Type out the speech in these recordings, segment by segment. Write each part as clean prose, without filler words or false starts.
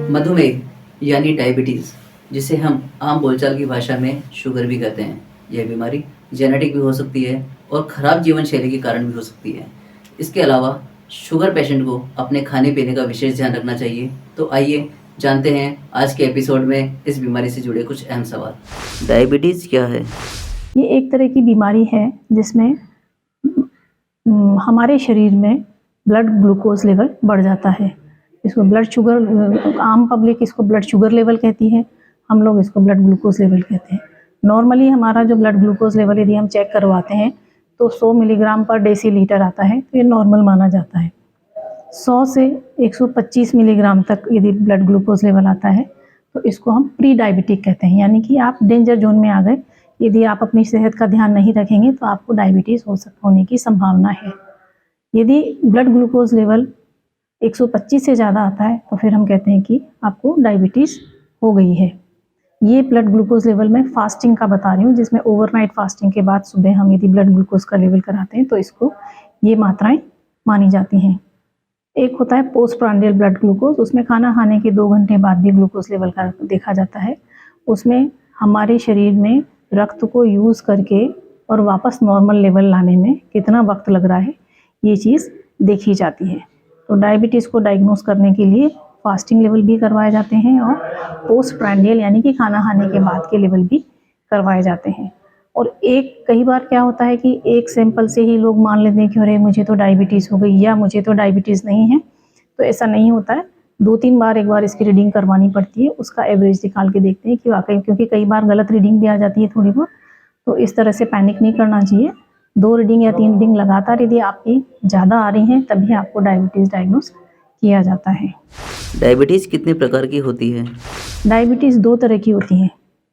मधुमेह यानी डायबिटीज़, जिसे हम आम बोलचाल की भाषा में शुगर भी कहते हैं। यह बीमारी जेनेटिक भी हो सकती है और खराब जीवन शैली के कारण भी हो सकती है। इसके अलावा शुगर पेशेंट को अपने खाने-पीने का विशेष ध्यान रखना चाहिए। तो आइए जानते हैं आज के एपिसोड में इस बीमारी से जुड़े कुछ अहम सवाल। डायबिटीज़ क्या है? ये एक तरह की बीमारी है जिसमें हमारे शरीर में ब्लड ग्लूकोज लेवल बढ़ जाता है। इसको ब्लड शुगर, आम पब्लिक इसको ब्लड शुगर लेवल कहती है, हम लोग इसको ब्लड ग्लूकोज लेवल कहते हैं। नॉर्मली हमारा जो ब्लड ग्लूकोज लेवल यदि हम चेक करवाते हैं तो 100 मिलीग्राम पर डेसीलीटर आता है, तो ये नॉर्मल माना जाता है। 100 से 125 मिलीग्राम तक यदि ब्लड ग्लूकोज लेवल आता है तो इसको हम प्री डायबिटिक कहते हैं, यानी कि आप डेंजर जोन में आ गए। यदि आप अपनी सेहत का ध्यान नहीं रखेंगे तो आपको डायबिटीज़ होने की संभावना है। यदि ब्लड ग्लूकोज लेवल 125 से ज़्यादा आता है तो फिर हम कहते हैं कि आपको डायबिटीज़ हो गई है। ये ब्लड ग्लूकोज लेवल मैं फास्टिंग का बता रही हूँ, जिसमें ओवरनाइट फास्टिंग के बाद सुबह हम यदि ब्लड ग्लूकोज का लेवल कराते हैं तो इसको ये मात्राएं मानी जाती हैं। एक होता है पोस्ट प्रांडियल ब्लड ग्लूकोज, उसमें खाना खाने के 2 घंटे बाद भी ग्लूकोज लेवल का देखा जाता है। उसमें हमारे शरीर में रक्त को यूज़ करके और वापस नॉर्मल लेवल लाने में कितना वक्त लग रहा है, ये चीज़ देखी जाती है। तो डायबिटीज़ को डायग्नोस करने के लिए फास्टिंग लेवल भी करवाए जाते हैं और पोस्ट प्रांडियल यानी कि खाना खाने के बाद के लेवल भी करवाए जाते हैं। और कई बार क्या होता है कि एक सैंपल से ही लोग मान लेते हैं कि अरे मुझे तो डायबिटीज़ हो गई या मुझे तो डायबिटीज़ नहीं है। तो ऐसा नहीं होता है, 2-3 बार एक बार इसकी रीडिंग करवानी पड़ती है, उसका एवरेज निकाल के देखते हैं कि वाकई, क्योंकि कई बार गलत रीडिंग भी आ जाती है थोड़ी बहुत। तो इस तरह से पैनिक नहीं करना चाहिए। 2 रीडिंग या 3 रीडिंग लगातार यदि आपकी ज़्यादा आ रही हैं तभी आपको डायबिटीज़ डायग्नोस किया जाता है। डायबिटीज़ कितने प्रकार की होती है? डायबिटीज़ 2 तरह की होती है,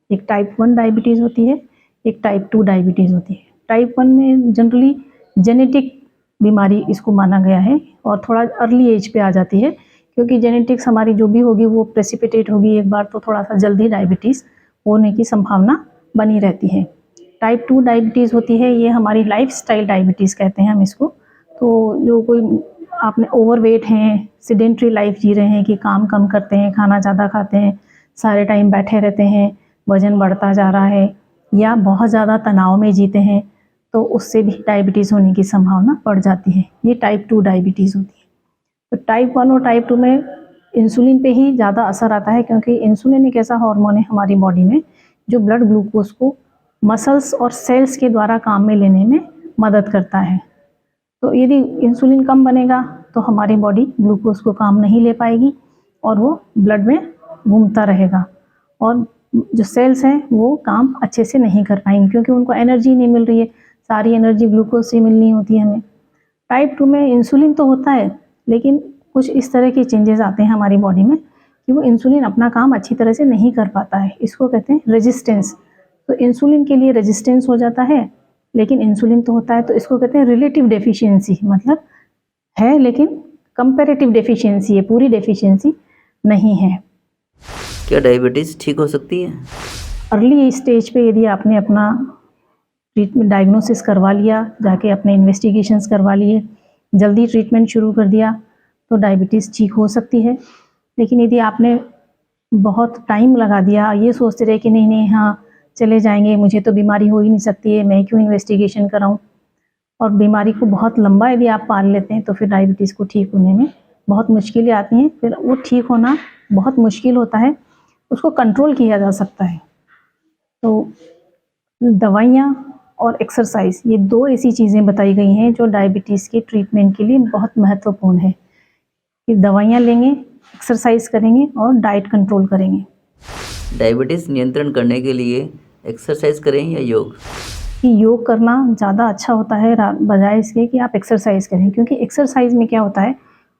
एक टाइप 1 डायबिटीज़ होती है, एक टाइप 2 डायबिटीज़ होती है। टाइप 1 में जनरली जेनेटिक बीमारी इसको माना गया है और थोड़ा अर्ली एज पे आ जाती है, क्योंकि जेनेटिक्स हमारी जो भी होगी वो प्रेसिपिटेट होगी एक बार, तो थोड़ा सा जल्दी डायबिटीज़ होने की संभावना बनी रहती है। टाइप 2 डायबिटीज़ होती है, ये हमारी लाइफस्टाइल डायबिटीज़ कहते हैं हम इसको। तो जो कोई आपने ओवरवेट हैं, सेडेंट्री लाइफ जी रहे हैं कि काम कम करते हैं, खाना ज़्यादा खाते हैं, सारे टाइम बैठे रहते हैं, वज़न बढ़ता जा रहा है, या बहुत ज़्यादा तनाव में जीते हैं, तो उससे भी डायबिटीज़ होने की संभावना बढ़ जाती है। ये टाइप 2 डायबिटीज़ होती है। तो टाइप 1 और टाइप 2 में इंसुलिन पे ही ज़्यादा असर आता है, क्योंकि इंसुलिन एक ऐसा हार्मोन है हमारी बॉडी में जो ब्लड ग्लूकोज को मसल्स और सेल्स के द्वारा काम में लेने में मदद करता है। तो यदि इंसुलिन कम बनेगा तो हमारी बॉडी ग्लूकोज को काम नहीं ले पाएगी और वो ब्लड में घूमता रहेगा, और जो सेल्स हैं वो काम अच्छे से नहीं कर पाएंगी, क्योंकि उनको एनर्जी नहीं मिल रही है। सारी एनर्जी ग्लूकोज से मिलनी होती है हमें। टाइप 2 में इंसुलिन तो होता है, लेकिन कुछ इस तरह के चेंजेस आते हैं हमारी बॉडी में कि वो इंसुलिन अपना काम अच्छी तरह से नहीं कर पाता है। इसको कहते हैं रेजिस्टेंस। तो इंसुलिन के लिए रेजिस्टेंस हो जाता है, लेकिन इंसुलिन तो होता है, तो इसको कहते हैं रिलेटिव डेफिशिएंसी। मतलब है लेकिन कंपैरेटिव डेफिशिएंसी है, पूरी डेफिशिएंसी नहीं है। क्या डायबिटीज़ ठीक हो सकती है? अर्ली स्टेज पे यदि आपने अपना ट्रीटमेंट डायग्नोसिस करवा लिया, जाके अपने इन्वेस्टिगेशंस करवा लिए, जल्दी ट्रीटमेंट शुरू कर दिया, तो डायबिटीज़ ठीक हो सकती है। लेकिन यदि आपने बहुत टाइम लगा दिया, ये सोचते रहे कि नहीं नहीं हाँ चले जाएंगे, मुझे तो बीमारी हो ही नहीं सकती है, मैं क्यों इन्वेस्टिगेशन कराऊं, और बीमारी को बहुत लंबा यदि आप पाल लेते हैं तो फिर डायबिटीज़ को ठीक होने में बहुत मुश्किलें आती हैं। फिर वो ठीक होना बहुत मुश्किल होता है, उसको कंट्रोल किया जा सकता है। तो दवाइयाँ और एक्सरसाइज, ये 2 ऐसी चीज़ें बताई गई हैं जो डायबिटीज़ के ट्रीटमेंट के लिए बहुत महत्वपूर्ण है, कि दवाइयाँ लेंगे, एक्सरसाइज करेंगे और डाइट कंट्रोल करेंगे। डायबिटीज़ नियंत्रण करने के लिए एक्सरसाइज करें या योग? कि योग करना ज़्यादा अच्छा होता है बजाय इसके कि आप एक्सरसाइज करें, क्योंकि एक्सरसाइज में क्या होता है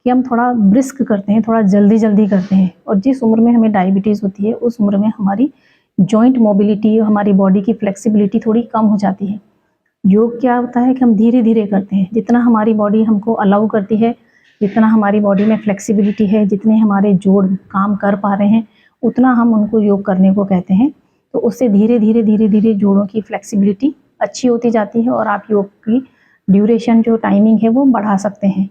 कि हम थोड़ा ब्रिस्क करते हैं, थोड़ा जल्दी जल्दी करते हैं, और जिस उम्र में हमें डायबिटीज़ होती है उस उम्र में हमारी जॉइंट मोबिलिटी, हमारी बॉडी की फ्लेक्सिबिलिटी थोड़ी कम हो जाती है। योग क्या होता है कि हम धीरे धीरे करते हैं, जितना हमारी बॉडी हमको अलाउ करती है, जितना हमारी बॉडी में फ्लेक्सिबिलिटी है, जितने हमारे जोड़ काम कर पा रहे हैं, उतना हम उनको योग करने को कहते हैं। तो उससे धीरे धीरे जोड़ों की फ्लेक्सिबिलिटी अच्छी होती जाती है और आप योग की ड्यूरेशन, जो टाइमिंग है, वो बढ़ा सकते हैं।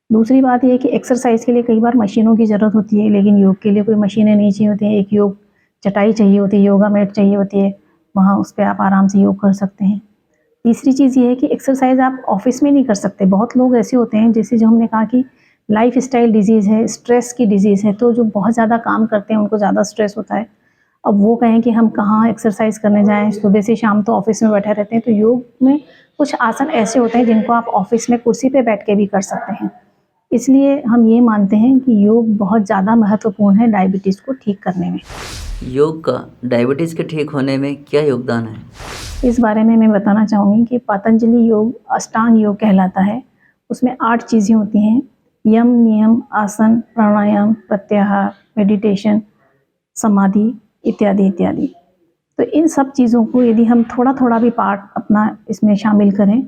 दूसरी बात ये है कि एक्सरसाइज के लिए कई बार मशीनों की ज़रूरत होती है, लेकिन योग के लिए कोई मशीनें नहीं चाहिए होती हैं। एक योग चटाई चाहिए होती है, योगा मैट चाहिए होती है, वहाँ उस पे आप आराम से योग कर सकते हैं। तीसरी चीज़ ये है कि एक्सरसाइज आप ऑफिस में नहीं कर सकते। बहुत लोग ऐसे होते हैं, जैसे जो हमने कहा कि लाइफ़स्टाइल डिज़ीज़ है, स्ट्रेस की डिज़ीज़ है, तो जो बहुत ज़्यादा काम करते हैं उनको ज़्यादा स्ट्रेस होता है। अब वो कहें कि हम कहाँ एक्सरसाइज करने जाएँ, सुबह से शाम तो ऑफिस में बैठे रहते हैं। तो योग में कुछ आसन ऐसे होते हैं जिनको आप ऑफिस में कुर्सी पे बैठ के भी कर सकते हैं। इसलिए हम ये मानते हैं कि योग बहुत ज़्यादा महत्वपूर्ण है डायबिटीज़ को ठीक करने में। योग का डायबिटीज़ के ठीक होने में क्या योगदान है? इस बारे में मैं बताना चाहूँगी कि पतंजलि योग अष्टांग योग कहलाता है। उसमें 8 चीज़ें होती हैं: यम, नियम, आसन, प्राणायाम, प्रत्याहार, मेडिटेशन, समाधि इत्यादि इत्यादि। तो इन सब चीज़ों को यदि हम थोड़ा-थोड़ा भी पार्ट अपना इसमें शामिल करें,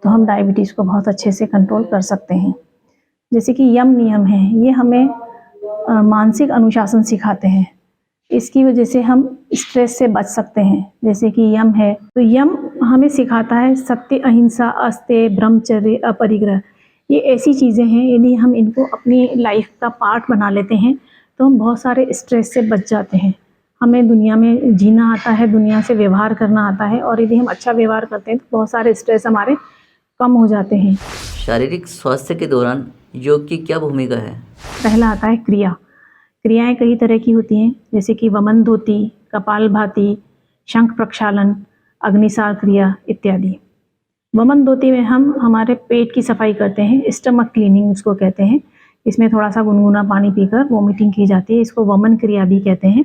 तो हम डायबिटीज़ को बहुत अच्छे से कंट्रोल कर सकते हैं। जैसे कि यम नियम है, ये हमें मानसिक अनुशासन सिखाते हैं। इसकी वजह से हम स्ट्रेस से बच सकते हैं। जैसे कि यम है, तो यम हमें सिखाता है सत्य, अहिंसा, अस्तेय, ब्रह्मचर्य, अपरिग्रह। ये ऐसी चीज़ें हैं, यदि हम इनको अपनी लाइफ का पार्ट बना लेते हैं, तो हम बहुत सारे स्ट्रेस से बच जाते हैं। हमें दुनिया में जीना आता है, दुनिया से व्यवहार करना आता है, और यदि हम अच्छा व्यवहार करते हैं, तो बहुत सारे स्ट्रेस हमारे कम हो जाते हैं। शारीरिक स्वास्थ्य के दौरान योग की क्या भूमिका है? पहला आता है क्रिया। क्रियाएँ कई तरह की होती हैं, जैसे कि वमन धोती, कपालभाति, शंख प्रक्षालन, अग्निसार क्रिया इत्यादि। वमन धोती में हम हमारे पेट की सफाई करते हैं, स्टमक क्लीनिंग इसको कहते हैं। इसमें थोड़ा-सा गुनगुना पानी पीकर वॉमिटिंग की जाती है, इसको वमन क्रिया भी कहते हैं।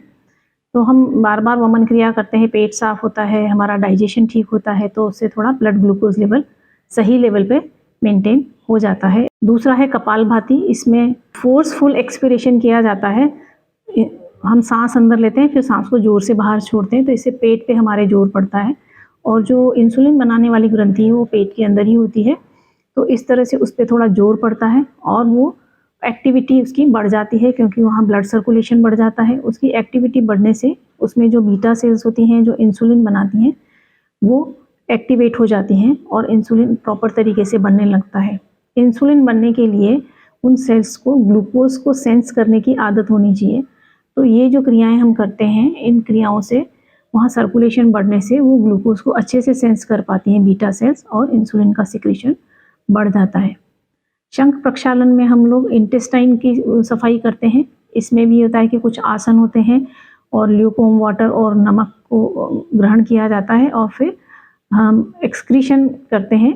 तो हम बार-बार वमन क्रिया करते हैं, पेट साफ होता है, हमारा डाइजेशन ठीक होता है, तो उससे थोड़ा ब्लड ग्लूकोज़ लेवल सही लेवल पे मेंटेन हो जाता है। दूसरा है कपालभाति, इसमें फ़ोर्सफुल एक्सपिरेशन किया जाता है। हम सांस अंदर लेते हैं, फिर सांस को ज़ोर से बाहर छोड़ते हैं, तो इससे पेट पे हमारे ज़ोर पड़ता है, और जो इंसुलिन बनाने वाली ग्रंथि है वो पेट के अंदर ही होती है, तो इस तरह से उस पे थोड़ा ज़ोर पड़ता है और वो एक्टिविटी उसकी बढ़ जाती है, क्योंकि वहाँ ब्लड सर्कुलेशन बढ़ जाता है। उसकी एक्टिविटी बढ़ने से उसमें जो बीटा सेल्स होती हैं जो इंसुलिन बनाती हैं, वो एक्टिवेट हो जाती हैं और इंसुलिन प्रॉपर तरीके से बनने लगता है। इंसुलिन बनने के लिए उन सेल्स को ग्लूकोज़ को सेंस करने की आदत होनी चाहिए। तो ये जो क्रियाएँ हम करते हैं, इन क्रियाओं से वहाँ सर्कुलेशन बढ़ने से वो ग्लूकोज़ को अच्छे से सेंस कर पाती हैं बीटा सेल्स, और इंसुलिन का सिक्रीशन बढ़ जाता है। शंख प्रक्षालन में हम लोग इंटेस्टाइन की सफाई करते हैं। इसमें भी होता है कि कुछ आसन होते हैं और ल्यूकवार्म वाटर और नमक को ग्रहण किया जाता है, और फिर हम एक्सक्रीशन करते हैं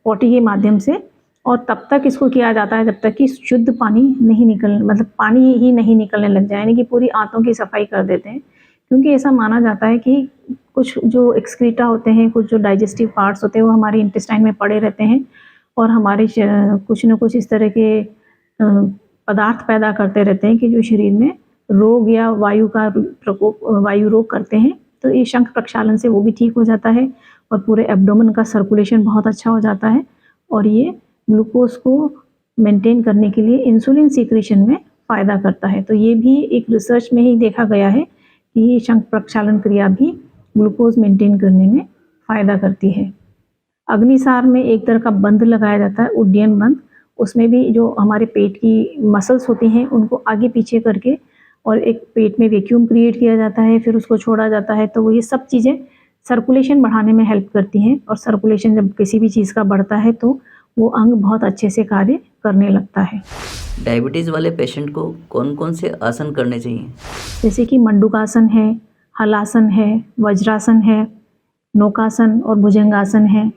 पॉटी के माध्यम से, और तब तक इसको किया जाता है जब तक कि शुद्ध पानी नहीं मतलब पानी ही नहीं निकलने लग जाए, यानी कि पूरी आंतों की सफाई कर देते हैं। क्योंकि ऐसा माना जाता है कि कुछ जो एक्सक्रीटा होते हैं, कुछ जो डाइजेस्टिव पार्ट्स होते हैं, वो हमारे इंटेस्टाइन में पड़े रहते हैं और हमारे कुछ न कुछ इस तरह के पदार्थ पैदा करते रहते हैं कि जो शरीर में रोग या वायु का प्रकोप, वायु रोग करते हैं। तो ये शंख प्रक्षालन से वो भी ठीक हो जाता है, और पूरे एब्डोमेन का सर्कुलेशन बहुत अच्छा हो जाता है, और ये ग्लूकोज़ को मेंटेन करने के लिए इंसुलिन सीक्रेशन में फ़ायदा करता है। तो ये भी एक रिसर्च में ही देखा गया है कि ये शंख प्रक्षालन क्रिया भी ग्लूकोज़ मेंटेन करने में फ़ायदा करती है। अग्निसार में एक तरह का बंध लगाया जाता है, उड्डयन बंध। उसमें भी जो हमारे पेट की मसल्स होती हैं उनको आगे पीछे करके, और एक पेट में वैक्यूम क्रिएट किया जाता है, फिर उसको छोड़ा जाता है। तो वो ये सब चीज़ें सर्कुलेशन बढ़ाने में हेल्प करती हैं, और सर्कुलेशन जब किसी भी चीज़ का बढ़ता है तो वो अंग बहुत अच्छे से कार्य करने लगता है। डायबिटीज़ वाले पेशेंट को कौन-कौन से आसन करने चाहिए? जैसे कि मंडूकासन है, हलासन है, वज्रासन है, नौकासन और भुजंगासन है।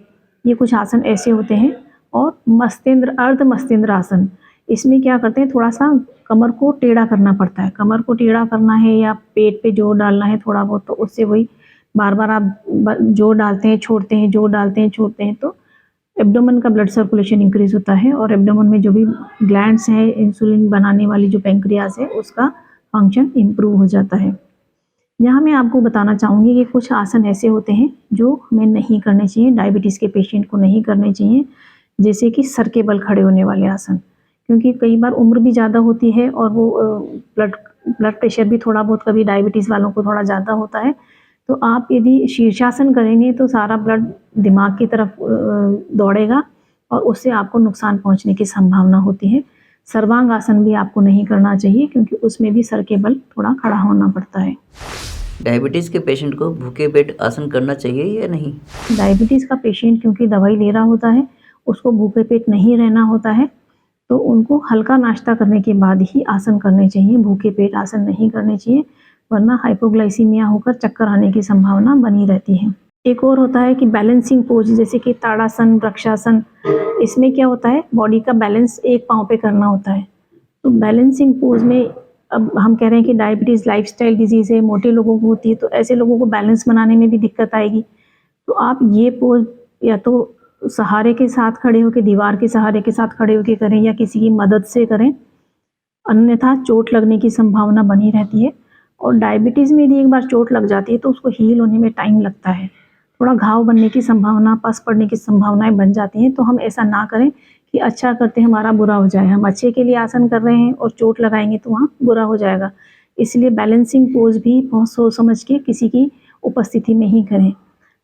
ये कुछ आसन ऐसे होते हैं। और मस्तिंद्र, अर्ध मस्तिंद्र आसन, इसमें क्या करते हैं, थोड़ा-सा कमर को टेढ़ा करना पड़ता है। कमर को टेढ़ा करना है या पेट पे जोर डालना है थोड़ा बहुत, तो उससे वही बार-बार आप जोर डालते हैं, छोड़ते हैं, जोर डालते हैं, छोड़ते हैं, तो एब्डोमेन का ब्लड सर्कुलेशन इंक्रीज़ होता है, और एब्डोमेन में जो भी ग्लैंड्स हैं, इंसुलिन बनाने वाली जो पैंक्रियाज़ है, उसका फंक्शन इम्प्रूव हो जाता है। यहाँ मैं आपको बताना चाहूँगी कि कुछ आसन ऐसे होते हैं जो हमें नहीं करने चाहिए, डायबिटीज़ के पेशेंट को नहीं करने चाहिए, जैसे कि सर के बल खड़े होने वाले आसन। क्योंकि कई बार उम्र भी ज़्यादा होती है, और वो ब्लड ब्लड प्रेशर भी थोड़ा बहुत कभी डायबिटीज़ वालों को थोड़ा ज़्यादा होता है। तो आप यदि शीर्षासन करेंगे तो सारा ब्लड दिमाग की तरफ दौड़ेगा, और उससे आपको नुकसान पहुंचने की संभावना होती है। सर्वांग आसन भी आपको नहीं करना चाहिए क्योंकि उसमें भी सर के बल थोड़ा खड़ा होना पड़ता है। डायबिटीज़ के पेशेंट को भूखे पेट आसन करना चाहिए या नहीं? डायबिटीज़ का पेशेंट क्योंकि दवाई ले रहा होता है, उसको भूखे पेट नहीं रहना होता है, तो उनको हल्का नाश्ता करने के बाद ही आसन करने चाहिए, भूखे पेट आसन नहीं करने चाहिए, वरना हाइपोग्लाइसीमिया होकर चक्कर आने की संभावना बनी रहती है। एक और होता है कि बैलेंसिंग पोज जैसे कि ताड़ासन, वृक्षासन, इसमें क्या होता है बॉडी का बैलेंस एक पाँव पे करना होता है। तो बैलेंसिंग पोज में अब हम कह रहे हैं कि डायबिटीज़ लाइफस्टाइल डिजीज़ है, मोटे लोगों को होती है, तो ऐसे लोगों को बैलेंस बनाने में भी दिक्कत आएगी। तो आप ये पोज या तो सहारे के साथ खड़े होकर, दीवार के सहारे के साथ खड़े होकर करें या किसी की मदद से करें, अन्यथा चोट लगने की संभावना बनी रहती है। और डायबिटीज़ में यदि एक बार चोट लग जाती है तो उसको हील होने में टाइम लगता है, थोड़ा घाव बनने की संभावना, पस पड़ने की संभावनाएं बन जाती हैं। तो हम ऐसा ना करें कि अच्छा करते हमारा बुरा हो जाए। हम अच्छे के लिए आसन कर रहे हैं और चोट लगाएंगे तो वहाँ बुरा हो जाएगा। इसलिए बैलेंसिंग पोज भी बहुत सोच समझ के किसी की उपस्थिति में ही करें।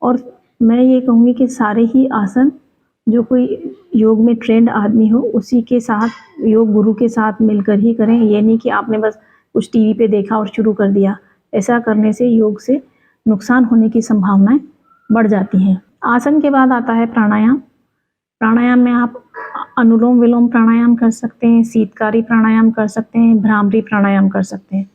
और मैं ये कहूँगी कि सारे ही आसन जो कोई योग में ट्रेंड आदमी हो उसी के साथ, योग गुरु के साथ मिलकर ही करें। ये नहीं कि आपने बस कुछ टीवी पे देखा और शुरू कर दिया। ऐसा करने से योग से नुकसान होने की संभावनाएं बढ़ जाती हैं। आसन के बाद आता है प्राणायाम। प्राणायाम में आप अनुलोम विलोम प्राणायाम कर सकते हैं, शीतकारी प्राणायाम कर सकते हैं, भ्रामरी प्राणायाम कर सकते हैं।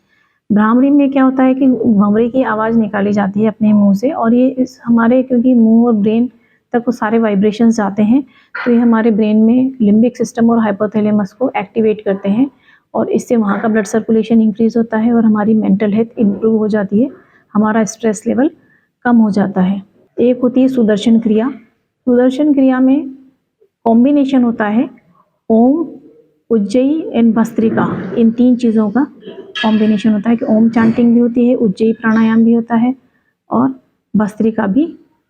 भ्रामरी में क्या होता है कि भंवरे की आवाज़ निकाली जाती है अपने मुंह से, और ये इस हमारे क्योंकि मुंह और ब्रेन तक वो सारे वाइब्रेशंस जाते हैं, तो ये हमारे ब्रेन में लिम्बिक सिस्टम और हाइपोथैलेमस को एक्टिवेट करते हैं और इससे वहाँ का ब्लड सर्कुलेशन इंक्रीज़ होता है और हमारी मेंटल हेल्थ इम्प्रूव हो जाती है, हमारा स्ट्रेस लेवल कम हो जाता है। एक होती है सुदर्शन क्रिया। सुदर्शन क्रिया में कॉम्बिनेशन होता है ओम, उज्जयी एंड भस्त्रिका, इन 3 चीज़ों का कॉम्बिनेशन होता है कि ओम चैंटिंग भी होती है, उज्जयी प्राणायाम भी होता है और भस्त्रिका भी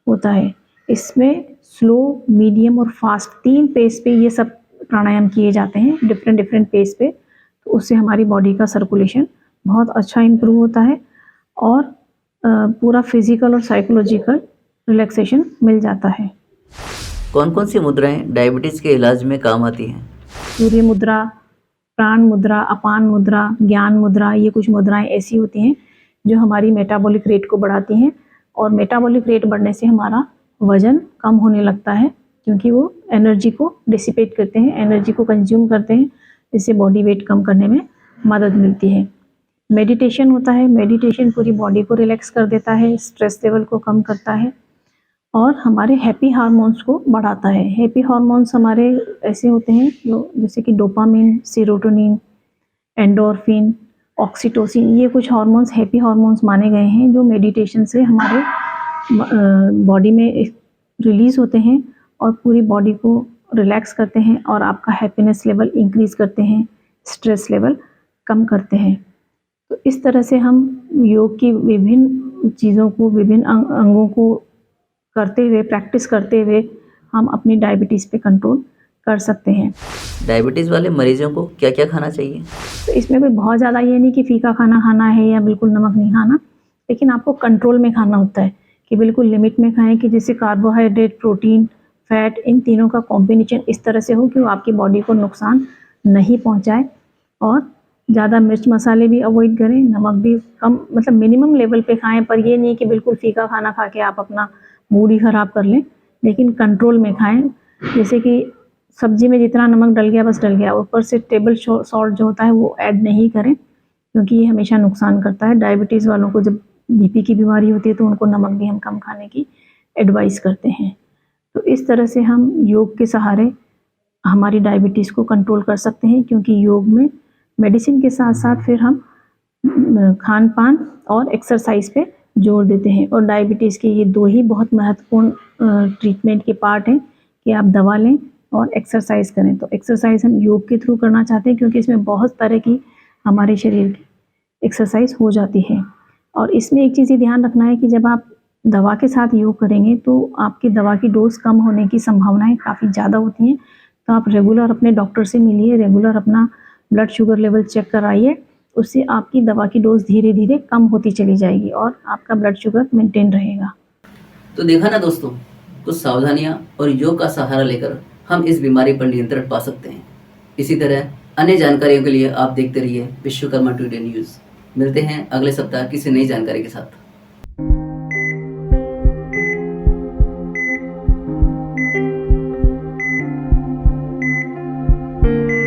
होता है। इसमें स्लो, मीडियम और फास्ट 3 पेस पे ये सब प्राणायाम किए जाते हैं, डिफरेंट पेस पे। तो उससे हमारी बॉडी का सर्कुलेशन बहुत अच्छा इम्प्रूव होता है और पूरा फिजिकल और साइकोलॉजिकल रिलैक्सेशन मिल जाता है। कौन कौन सी मुद्राएं डायबिटीज़ के इलाज में काम आती हैं? सूर्य मुद्रा, प्राण मुद्रा, अपान मुद्रा, ज्ञान मुद्रा, ये कुछ मुद्राएं ऐसी होती हैं जो हमारी मेटाबॉलिक रेट को बढ़ाती हैं और मेटाबॉलिक रेट बढ़ने से हमारा वज़न कम होने लगता है क्योंकि वो एनर्जी को डिसिपेट करते हैं, एनर्जी को कंज्यूम करते हैं, इससे बॉडी वेट कम करने में मदद मिलती है। मेडिटेशन होता है, मेडिटेशन पूरी बॉडी को रिलैक्स कर देता है, स्ट्रेस लेवल को कम करता है और हमारे हैप्पी हार्मोन्स को बढ़ाता है। हैप्पी हार्मोन्स हमारे ऐसे होते हैं जो जैसे कि डोपामिन, सेरोटोनिन, एंडोर्फिन, ऑक्सीटोसिन, ये कुछ हार्मोन्स हैप्पी हार्मोन्स माने गए हैं जो मेडिटेशन से हमारे बॉडी में रिलीज़ होते हैं और पूरी बॉडी को रिलैक्स करते हैं और आपका हैप्पीनेस लेवल इंक्रीज़ करते हैं, स्ट्रेस लेवल कम करते हैं। तो इस तरह से हम योग की विभिन्न चीज़ों को, विभिन्न अंगों को करते हुए, प्रैक्टिस करते हुए हम अपनी डायबिटीज़ पे कंट्रोल कर सकते हैं। डायबिटीज़ वाले मरीजों को क्या क्या खाना चाहिए? तो इसमें कोई बहुत ज़्यादा ये नहीं कि फीका खाना खाना है या बिल्कुल नमक नहीं खाना, लेकिन आपको कंट्रोल में खाना होता है कि बिल्कुल लिमिट में खाएं कि जिससे कार्बोहाइड्रेट, प्रोटीन, फैट, इन तीनों का कॉम्बिनेशन इस तरह से हो कि वो आपकी बॉडी को नुकसान नहीं पहुँचाए। और ज़्यादा मिर्च मसाले भी अवॉइड करें, नमक भी कम, मतलब मिनिमम लेवल पे खाएं, पर ये नहीं कि बिल्कुल फीका खाना खा के आप अपना मूड ही ख़राब कर लें, लेकिन कंट्रोल में खाएं। जैसे कि सब्जी में जितना नमक डल गया बस डल गया, ऊपर से टेबल सॉल्ट जो होता है वो ऐड नहीं करें क्योंकि ये हमेशा नुकसान करता है। डायबिटीज़ वालों को जब बीपी की बीमारी होती है तो उनको नमक भी हम कम खाने की एडवाइस करते हैं। तो इस तरह से हम योग के सहारे हमारी डायबिटीज़ को कंट्रोल कर सकते हैं क्योंकि योग में मेडिसिन के साथ साथ फिर हम खान पान और एक्सरसाइज पे जोर देते हैं। और डायबिटीज़ के ये 2 ही बहुत महत्वपूर्ण ट्रीटमेंट के पार्ट हैं कि आप दवा लें और एक्सरसाइज करें। तो एक्सरसाइज हम योग के थ्रू करना चाहते हैं क्योंकि इसमें बहुत तरह की हमारे शरीर की एक्सरसाइज हो जाती है। और इसमें एक चीज़ ये ध्यान रखना है कि जब आप दवा के साथ योग करेंगे तो आपकी दवा की डोज कम होने की संभावनाएं काफ़ी ज़्यादा होती हैं। तो आप रेगुलर अपने डॉक्टर से मिलिए, रेगुलर अपना ब्लड शुगर लेवल चेक कराइए, उससे आपकी दवा की डोज धीरे धीरे कम होती चली जाएगी और आपका ब्लड शुगर मेंटेन रहेगा। तो देखा ना दोस्तों, कुछ सावधानियां और योग का सहारा लेकर हम इस बीमारी पर नियंत्रण पा सकते हैं। इसी तरह अन्य जानकारियों के लिए आप देखते रहिए विश्वकर्मा टुडे न्यूज़। मिलते हैं अगले सप्ताह किसी नई जानकारी के साथ।